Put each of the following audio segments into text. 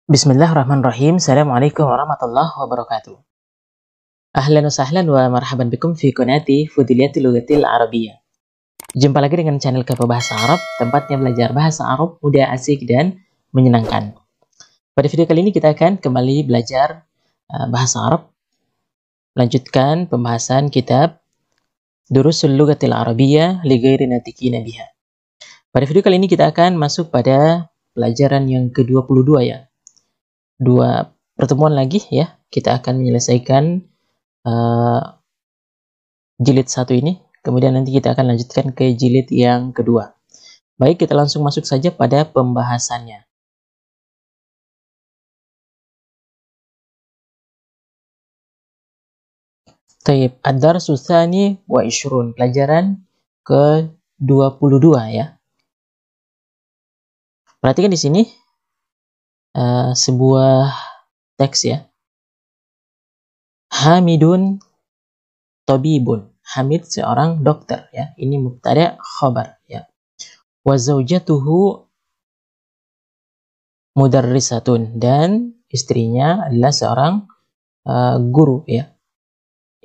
Bismillahirrahmanirrahim. Assalamualaikum warahmatullahi wabarakatuh. Ahlan wa sahlan wa marhaban bikum fi qanati Futuliyatil Lughatil Arabiyyah. Jumpa lagi dengan channel Kepo Bahasa Arab, tempatnya belajar bahasa Arab mudah, asik, dan menyenangkan. Pada video kali ini kita akan kembali belajar bahasa Arab. Lanjutkan pembahasan kitab Durusul Lughatil Arabiyyah li ghairi natiqina biha. Pada video kali ini kita akan masuk pada pelajaran yang ke-22 ya. 2 pertemuan lagi ya, kita akan menyelesaikan jilid 1 ini, kemudian nanti kita akan lanjutkan ke jilid yang kedua. Baik, kita langsung masuk saja pada pembahasannya. Taib, ad-darsu tsani wa ishrun, pelajaran ke-22 ya. Perhatikan di sini sebuah teks ya. Hamidun tabibun. Hamid seorang dokter ya. Ini mubtada khabar ya. Wa zaujatuhu mudarrisatun, dan istrinya adalah seorang guru ya.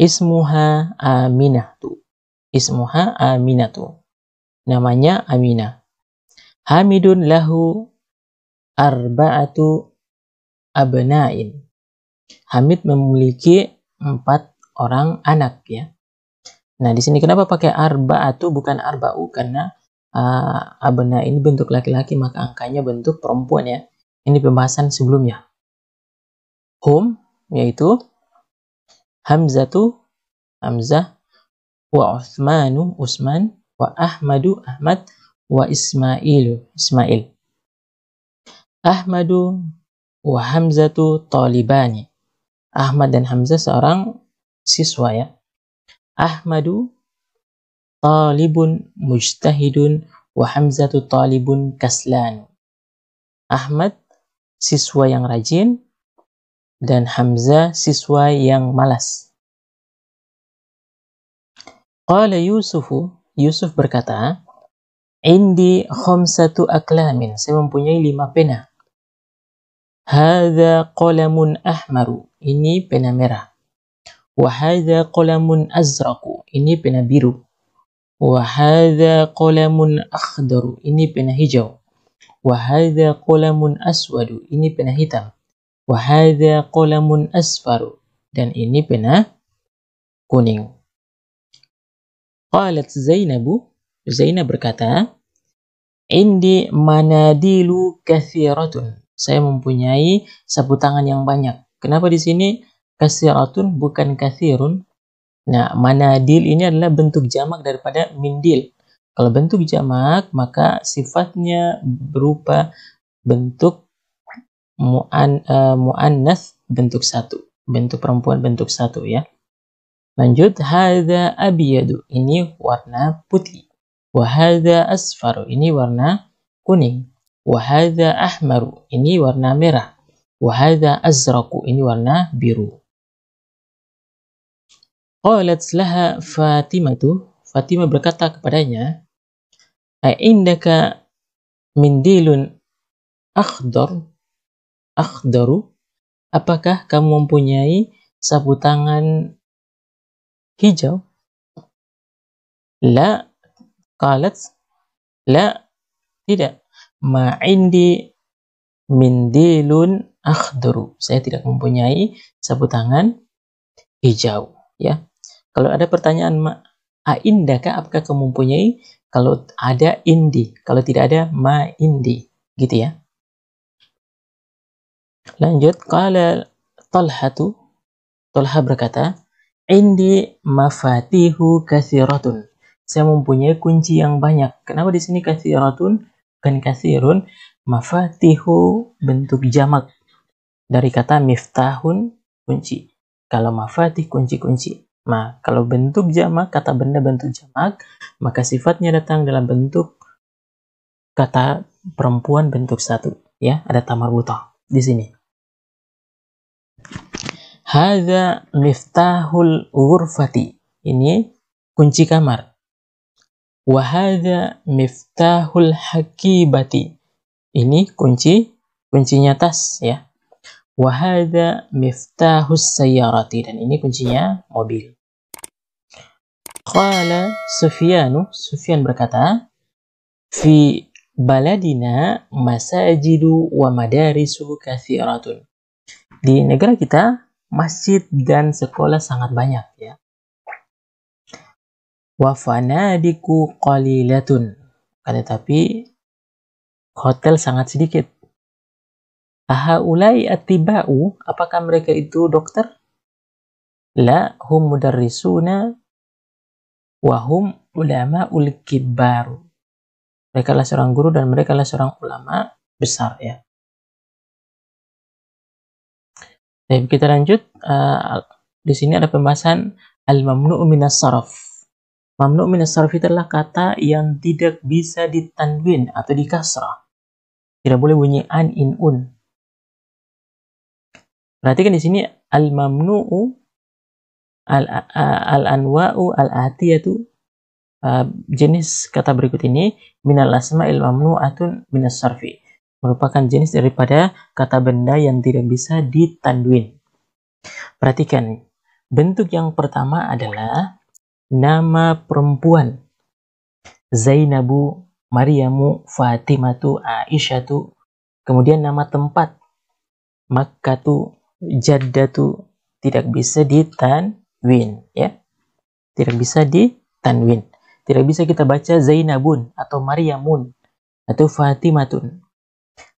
Ismuha Aminatu. Ismuha Aminatu. Namanya Aminah. Hamidun lahu arba'atu abna'in. Hamid memiliki 4 orang anak ya. Nah, di sini kenapa pakai arba'atu bukan arba'u? Karena abna ini bentuk laki-laki, maka angkanya bentuk perempuan ya. Ini pembahasan sebelumnya. Hum yaitu Hamzatu Hamzah, wa Utsmanu Utsman, wa Ahmadu Ahmad, wa Ismailu Ismail. Ahmadu wa Hamzatu talibani. Ahmad dan Hamzah seorang siswa ya. Ahmadu talibun mujtahidun, wa Hamzatu talibun kaslan. Ahmad siswa yang rajin, dan Hamzah siswa yang malas. Qala Yusufu, Yusuf berkata, Indi khamsatu aklamin, saya mempunyai 5 pena. Hadza qalamun ahmaru, ini pena merah. Wa hadza qalamun azraqu, ini pena biru. Wa hadza qalamun akhdaru, ini pena hijau. Wa hadza qalamun aswadu, ini pena hitam. Wa hadza qalamun asfaru, dan ini pena kuning. Qalat Zainabu, Zainab berkata, Indi manadilu kathiratun, saya mempunyai sapu tangan yang banyak. Kenapa di sini kathiratun bukan kathirun? Nah, manadil ini adalah bentuk jamak daripada mindil. Kalau bentuk jamak, maka sifatnya berupa bentuk mu'annas bentuk 1, bentuk perempuan bentuk 1 ya. Lanjut, hadza abyadu, ini warna putih. Wa hadza asfaru, ini warna kuning. Wa hadza ahmaru, ini warna merah. Wa hadza azraqu, ini warna biru. Qalat laha Fatimatu, Fatimah berkata kepadanya, Indaka mindilun akhdaru, apakah kamu mempunyai sapu tangan hijau? La, qalat, la, tidak. Ma indi mindilun akhdaru, saya tidak mempunyai sapu tangan hijau ya. Kalau ada pertanyaan indaka, apakah kamu mempunyai? Kalau ada indi, kalau tidak ada ma indi, gitu ya. Lanjut, qala Talhatu, Talha berkata, Indi mafatihu kathiratun, saya mempunyai kunci yang banyak. Kenapa di sini kathiratun bukan kathirun? Mafatihu bentuk jamak dari kata miftahun, kunci. Kalau mafatih, kunci-kunci. Nah, kalau bentuk jamak, kata benda bentuk jamak, maka sifatnya datang dalam bentuk kata perempuan bentuk 1 ya. Ada tamarbutah di sini. Hadza miftahul ghurfati, ini kunci kamar. Wa hadza miftahul hakibati, ini kunci kuncinya tas ya. Wa hadza miftahus sayyarati, dan ini kuncinya mobil. Qala Sufyan berkata, fi baladina masajidu wa madarisu katsiratun. Di negara kita masjid dan sekolah sangat banyak ya. Wa fanadiku qalilatun, tetapi hotel sangat sedikit. Ahaulai attiba'u, apakah mereka itu dokter? La hum mudarrisuna wa hum ulama'ul kibbaru. Mereka adalah seorang guru dan mereka adalah seorang ulama besar ya. Baik, kita lanjut. Di sini ada pembahasan al-mamnu' minas sarf. Mamnu' minas sarf itu adalah kata yang tidak bisa ditanwin atau dikasrah. Tidak boleh bunyi an, in, un. Perhatikan di sini al-mamnu'u, al-anwa'u, al-atiyatu, jenis kata berikut ini minal asma'il mamnu'atun minas sarfi, merupakan jenis daripada kata benda yang tidak bisa ditanwin. Perhatikan, bentuk yang pertama adalah nama perempuan. Zainabu, Maryamu, Fatimatu, Aisyatu. Kemudian nama tempat, Makkatu, Jaddatu, tidak bisa ditanwin ya. Tidak bisa ditanwin. Tidak bisa kita baca Zainabun atau Maryamun atau Fatimatun.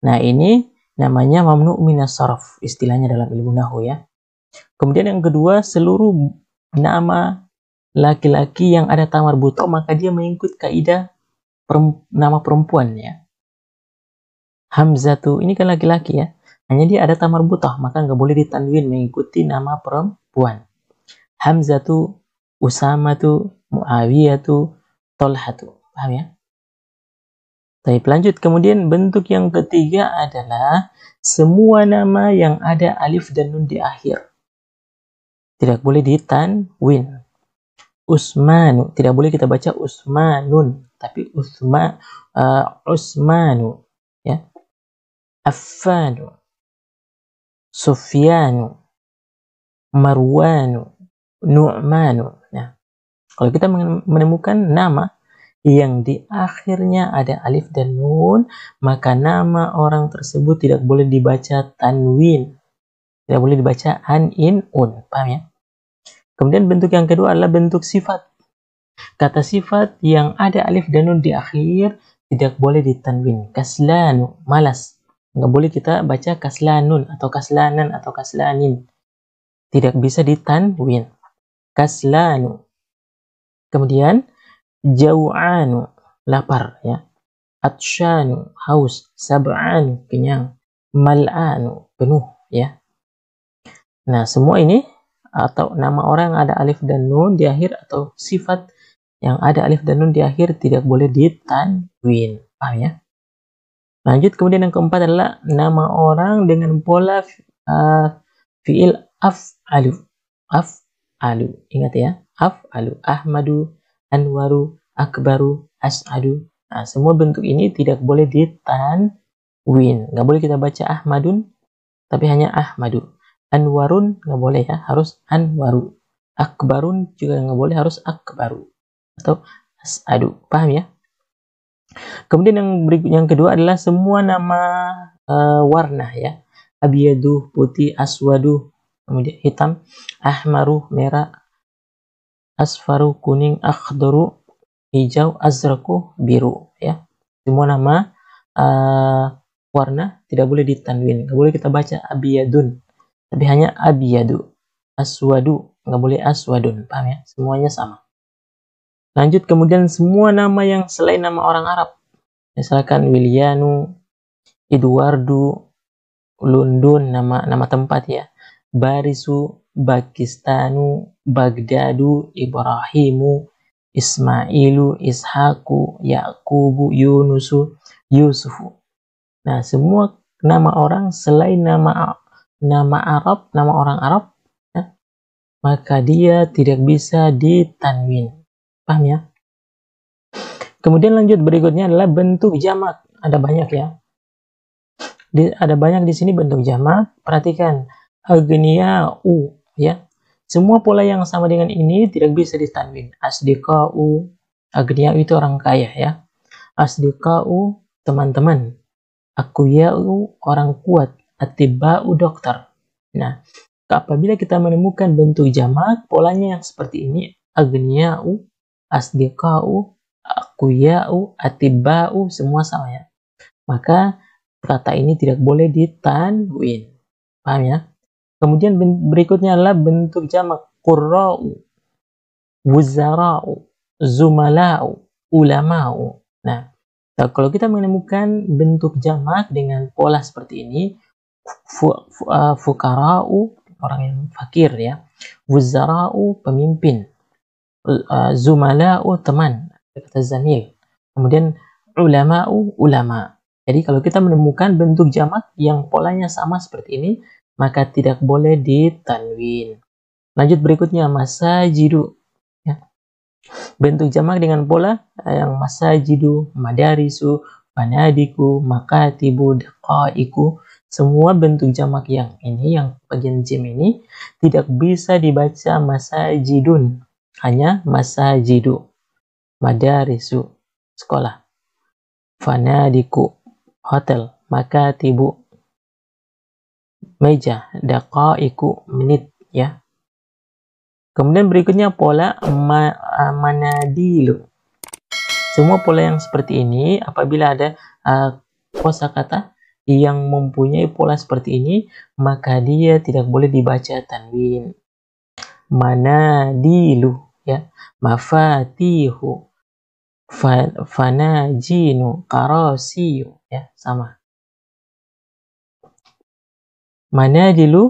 Nah, ini namanya mamnu' minas sarf, istilahnya dalam ilmu nahwu ya. Kemudian yang kedua, seluruh nama laki-laki yang ada tamar buta maka dia mengikut kaidah nama perempuan ya. Hamzatu, ini kan laki-laki ya. Hanya dia ada tamar buta, maka nggak boleh ditanwin mengikuti nama perempuan. Hamzatu, Usamatu, Muawiyatu, Tolhatu. Paham ya? Baik, lanjut. Kemudian bentuk yang ketiga adalah semua nama yang ada alif dan nun di akhir. Tidak boleh ditanwin. Usmanu, tidak boleh kita baca Usmanun, tapi Usmanu ya. Affanu, Sufyanu, Marwanu, Nu'manu. Nah, kalau kita menemukan nama yang di akhirnya ada alif dan nun, maka nama orang tersebut tidak boleh dibaca tanwin. Tidak boleh dibaca an, in, un. Paham ya? Kemudian bentuk yang kedua adalah bentuk sifat. Kata sifat yang ada alif dan nun di akhir tidak boleh ditanwin. Kaslanu, malas. Nggak boleh kita baca kaslanun atau kaslanan atau kaslanin. Tidak bisa ditanwin. Kaslanu. Kemudian jau'anu, lapar ya. Atshanu, haus. Sab'anu, kenyang. Mal'anu, penuh ya. Nah, semua ini atau nama orang yang ada alif dan nun di akhir atau sifat yang ada alif dan nun di akhir tidak boleh ditanwin. Paham ya? Lanjut, kemudian yang keempat adalah nama orang dengan pola fi'il af'alu. Af'alu. Ingat ya, af'alu. Ahmadu, Anwaru, Akbaru, As'adu. Nah, semua bentuk ini tidak boleh ditanwin. Nggak boleh kita baca Ahmadun, tapi hanya Ahmadu. Anwarun nggak boleh ya, harus Anwaru. Akbarun juga nggak boleh, harus Akbaru. Atau As'adu. Paham ya? Kemudian yang kedua adalah semua nama warna ya. Abiyadu, putih, aswadu, kemudian hitam, ahmaru, merah, asfaru, kuning, akhdaru, hijau, azraku, biru ya. Semua nama warna tidak boleh ditanwin. Nggak boleh kita baca abiyadun, tapi hanya abiyadu. Aswadu, nggak boleh aswadun. Paham ya? Semuanya sama. Lanjut, kemudian semua nama yang selain nama orang Arab. Misalkan Wilianu, Eduardu, Lundun, nama tempat ya. Barisu, Bakistanu, Bagdadu, Ibrahimu, Ismailu, Ishaku, Yakubu, Yunusu, Yusufu. Nah, semua nama orang selain nama Arab, nama orang Arab, ya, maka dia tidak bisa ditanwin. Paham ya? Kemudian lanjut, berikutnya adalah bentuk jamak. Ada banyak ya. Ada banyak di sini bentuk jamak. Perhatikan aghniya'u ya. Semua pola yang sama dengan ini tidak bisa ditanwin. Asdiqa'u, aghniya'u itu orang kaya ya. Asdiqa'u teman-teman. Aqwiya'u orang kuat. Atiba'u dokter. Nah, apabila kita menemukan bentuk jamak, polanya yang seperti ini, aghniya'u, asdiqa'u, aqwiya'u, atiba'u, semua sama ya. Maka kata ini tidak boleh ditanwin. Paham ya? Kemudian berikutnya adalah bentuk jamak. Qurra'u, wuzara'u, zumala'u, ulama'u. Nah, kalau kita menemukan bentuk jamak dengan pola seperti ini, fukara'u, orang yang fakir ya. Wuzara'u, pemimpin. Zumala'u, teman. Kata zamil. Kemudian ulama'u, ulama. Jadi kalau kita menemukan bentuk jamak yang polanya sama seperti ini, maka tidak boleh ditanwin. Lanjut berikutnya, masajidu. Ya. Bentuk jamak dengan pola yang masajidu, madarisu, panadiku, makatibu, daqaiku. Semua bentuk jamak yang ini, yang bagian jim ini, tidak bisa dibaca masajidun. Hanya masajidu. Madarisu, sekolah. Fanadiku, hotel. Makatibu, meja. Daqaiku, menit ya. Kemudian berikutnya pola manadilu. Semua pola yang seperti ini apabila ada kosakata yang mempunyai pola seperti ini, maka dia tidak boleh dibaca tanwin. Manadilu ya. Mafatihu, fanajinu, karasiyu ya, sama. Manadilu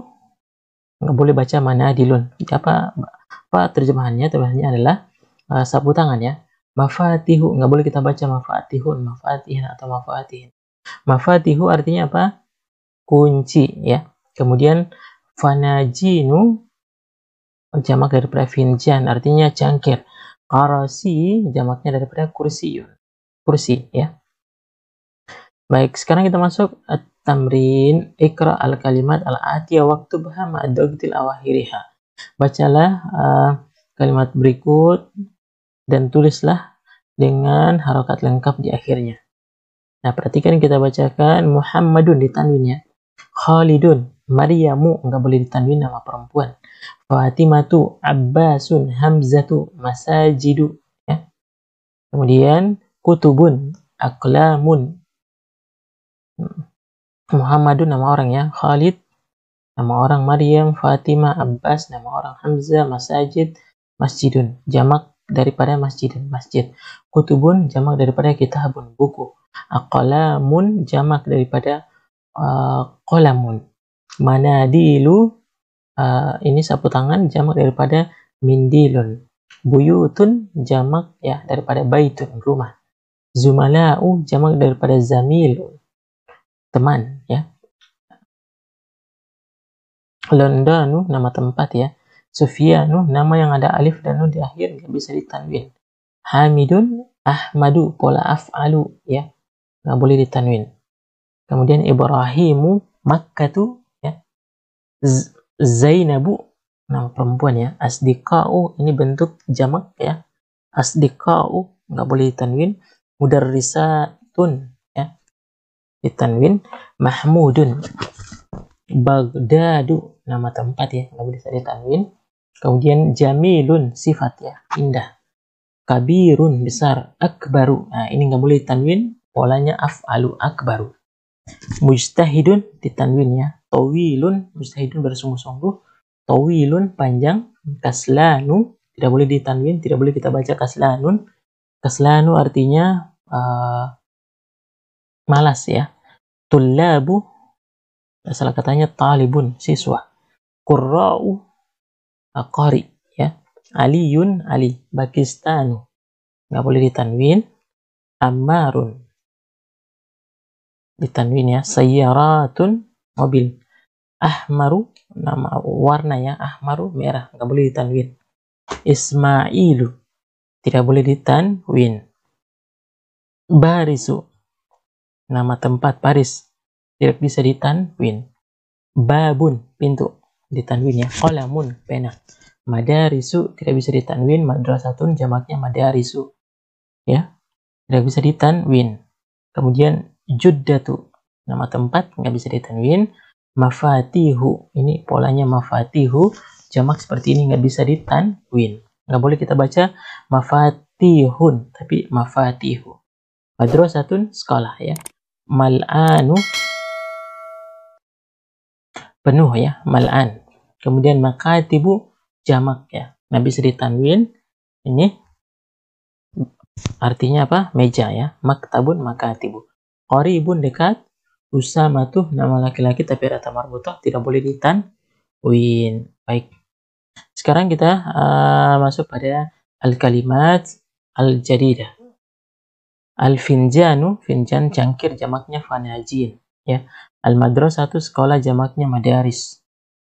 nggak boleh baca manadilun. Apa terjemahannya? Terjemahannya adalah sapu tangan ya. Mafatihu nggak boleh kita baca mafatihun, mafatihin atau mafatihin. Mafatihu artinya apa? Kunci ya. Kemudian fanajinu jamak daripada finjan, artinya cangkir. Karasi jamaknya daripada kursiyun, kursi ya. Baik, sekarang kita masuk tamrin ikra al-kalimat al-atiyah waktubha ma'ad-dagtil awahiriha. Bacalah kalimat berikut dan tulislah dengan harokat lengkap di akhirnya. Nah, perhatikan kita bacakan. Muhammadun ditanwin ya. Khalidun, Maryamu nggak boleh ditanwin, nama perempuan. Fatimatu, Abbasun, Hamzatu, masajidu ya. Kemudian kutubun, aqlamun. Muhammadun nama orang ya, Khalid nama orang, Maryam, Fatimah, Abbas nama orang, Hamzah, masajid, masjidun jamak daripada masjidun, masjid. Kutubun jamak daripada kitabun, buku. Aqlamun jamak daripada qalamun. Manadilu ini sapu tangan jamak daripada mindilun. Buyutun jamak ya daripada baitun, rumah. Zumala'u jamak daripada zamilun, teman ya. Londonu nama tempat ya. Sufyanu nama yang ada alif dan nun di akhir, nggak bisa ditanwin. Hamidun, Ahmadu pola af'alu ya, nggak boleh ditanwin. Kemudian Ibrahimu, Makkatu ya. Zainabu nama perempuan ya. Asdiqa'u ini bentuk jamak ya. Asdiqa'u nggak boleh ditanwin. Mudarrisatun ya, ditanwin. Mahmudun, Baghdadu nama tempat ya, nggak boleh ditanwin. Kemudian jamilun sifat ya, indah. Kabirun besar. Akbaru, nah ini nggak boleh ditanwin, polanya af'alu, akbaru. Mujtahidun ditanwin ya. Tawilun, mujtahidun bersungguh-sungguh. Tawilun panjang. Kaslanu tidak boleh ditanwin, tidak boleh kita baca kaslanun. Kaslanu artinya malas ya. Tullabu, salah katanya talibun, siswa. Qurra'u, qari ya. Aliyun, Ali. Pakistanu nggak boleh ditanwin. Ammarun ditanwin ya. Sayyaratun mobil. Ahmaru nama warna ya, ahmaru merah, nggak boleh ditanwin. Ismailu tidak boleh ditanwin. Barisu nama tempat, Paris. tidak bisa ditanwin. Babun, pintu, ditanwin ya. Qalamun, pena. Madarisu tidak bisa ditanwin, madrasatun jamaknya madarisu. Ya, tidak bisa ditanwin. Kemudian juddatu, nama tempat nggak bisa ditanwin. Mafatihu, ini polanya mafatihu, jamak seperti ini nggak bisa ditanwin. Nggak boleh kita baca mafatihun, tapi mafatihu. Madrasatun, sekolah ya. Mal'anu, penuh ya, mal'an. Kemudian makatibu, jamak ya, nggak bisa ditanwin. Ini artinya apa? Meja ya. Maktabun, makatibu. Qaribun, dekat. Usamatuh, nama laki-laki tapi rata marbutah, tidak boleh ditanwin. Baik. Sekarang kita masuk pada al-kalimat al-jadidah. Al-finjanu, finjan cangkir, jamaknya fanajin ya. Al-madrasatu, sekolah, jamaknya madaris.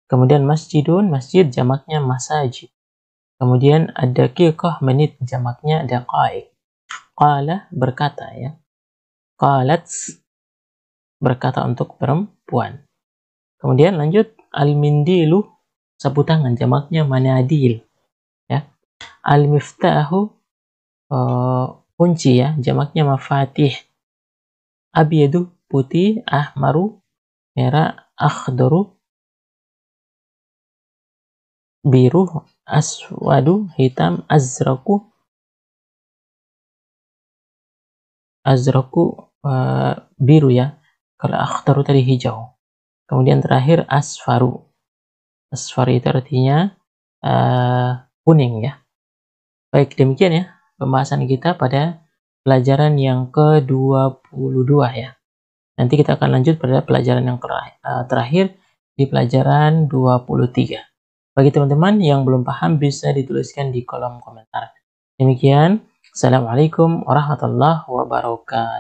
Kemudian masjidun, masjid, jamaknya masajid. Kemudian ad-daqiqah, menit, jamaknya daqaiq. Qala, berkata ya. Qalat, berkata untuk perempuan. Kemudian lanjut, al-mindilu, sapu tangan, jamaknya manadil ya. Al-miftahu, kunci ya, jamaknya mafatih. Abyadu, putih. Ahmaru, merah. Akhdaru, biru. Aswadu, hitam. Azraku, biru ya. Kalau akhdaru tadi hijau. Kemudian terakhir asfaru. Asfar itu artinya kuning ya. Baik, demikian ya pembahasan kita pada pelajaran yang ke-22 ya. Nanti kita akan lanjut pada pelajaran yang terakhir di pelajaran 23. Bagi teman-teman yang belum paham bisa dituliskan di kolom komentar. Demikian, Assalamualaikum warahmatullahi wabarakatuh.